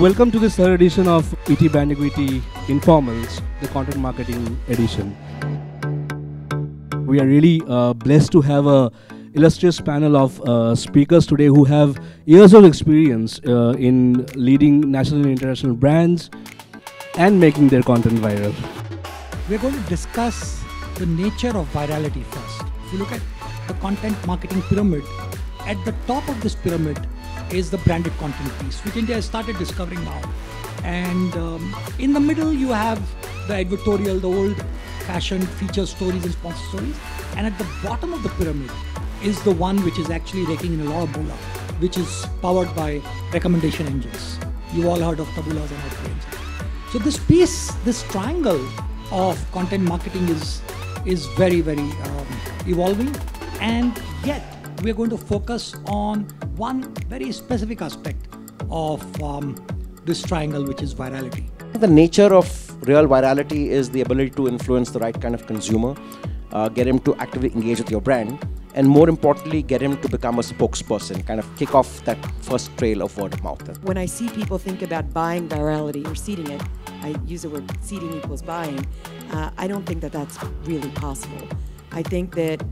Welcome to this third edition of ETBRANDEQUITYinformals, the content marketing edition. We are really blessed to have a illustrious panel of speakers today who have years of experience in leading national and international brands and making their content viral. We're going to discuss the nature of virality first. If you look at the content marketing pyramid, at the top of this pyramid is the branded content piece, which India has started discovering now. And in the middle, you have the editorial, the old-fashioned feature stories and sponsor stories. And at the bottom of the pyramid is the one which is actually raking in a lot of moolah, which is powered by recommendation engines. You've all heard of tabulas and outbrains. So this piece, this triangle of content marketing is very, very evolving, and yet we're going to focus on one very specific aspect of this triangle, which is virality. The nature of real virality is the ability to influence the right kind of consumer, get him to actively engage with your brand, and more importantly, get him to become a spokesperson, kind of kick off that first trail of word of mouth. When I see people think about buying virality or seeding it, I use the word seeding equals buying, I don't think that that's really possible. I think that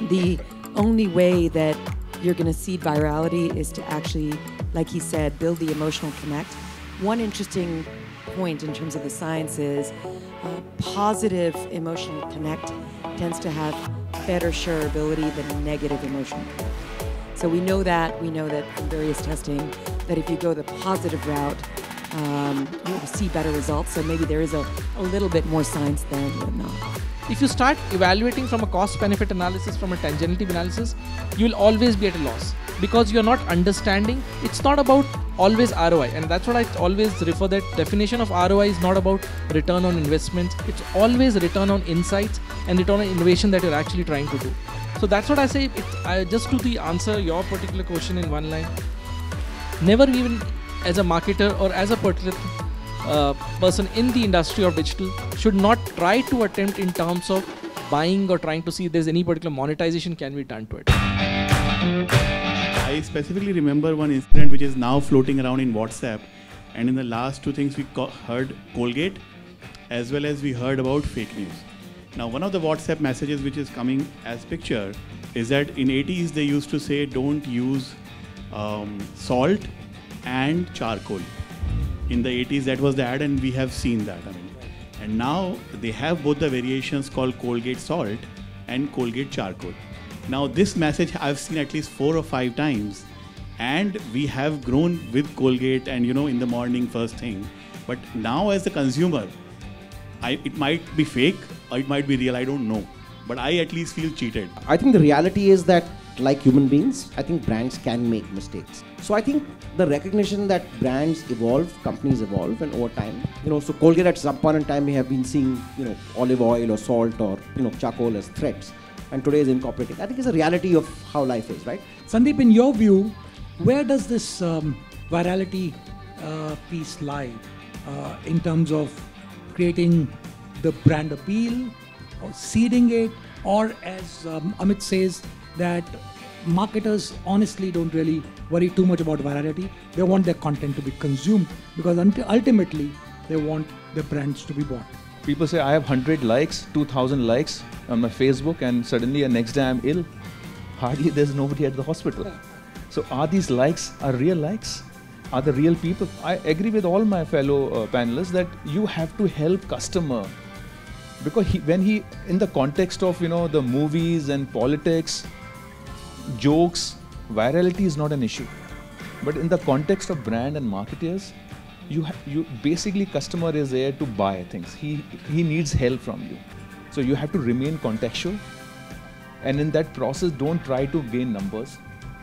the only way that you're going to seed virality is to actually, like he said, build the emotional connect. One interesting point in terms of the science is positive emotional connect tends to have better shareability than negative emotional connect. So we know that from various testing that if you go the positive route, you'll see better results. So maybe there is a little bit more science there than not. If you start evaluating from a cost-benefit analysis, from a tangential analysis, you will always be at a loss because you're not understanding. It's not about always ROI, and that's what I always refer, that definition of ROI is not about return on investments. It's always return on insights and return on innovation that you're actually trying to do. So that's what I say. Just to answer your particular question in one line, never even as a marketer or as a particular person in the industry of digital should not try to attempt in terms of buying or trying to see if there's any particular monetization can be done to it. I specifically remember one incident which is now floating around in WhatsApp, and in the last two things we heard Colgate as well as we heard about fake news. Now one of the WhatsApp messages which is coming as picture is that in 80s they used to say don't use salt and charcoal. In the 80s that was the ad, and we have seen that. And now they have both the variations called Colgate Salt and Colgate Charcoal. Now this message I've seen at least 4 or 5 times, and we have grown with Colgate and in the morning first thing. But now as the consumer, it might be fake or it might be real, I don't know. But I at least feel cheated. I think the reality is that, like human beings, I think brands can make mistakes. So I think the recognition that brands evolve, companies evolve, and over time, so Colgate at some point in time may have been seeing, olive oil or salt or, charcoal as threats, and today is incorporating. I think it's a reality of how life is, right? Sandeep, in your view, where does this virality piece lie in terms of creating the brand appeal or seeding it, or as Amit says, that marketers honestly don't really worry too much about virality. They want their content to be consumed because ultimately they want their brands to be bought. People say I have 100 likes, 2000 likes on my Facebook, and suddenly the next day I'm ill. Hardly there's nobody at the hospital. So are these likes are real likes? Are the real people? I agree with all my fellow panelists that you have to help customer, because when he in the context of the movies and politics, jokes, virality is not an issue. But in the context of brand and marketers, you basically customer is there to buy things. He needs help from you. So you have to remain contextual, and in that process don't try to gain numbers.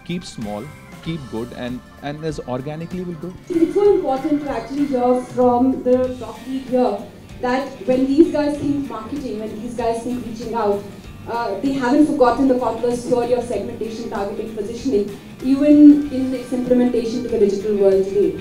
Keep small, keep good, and as organically will grow. It's so important to actually hear from the top lead here that when these guys think marketing, when these guys think reaching out, they haven't forgotten the cordless theory of segmentation, targeting, positioning, even in its implementation to the digital world today.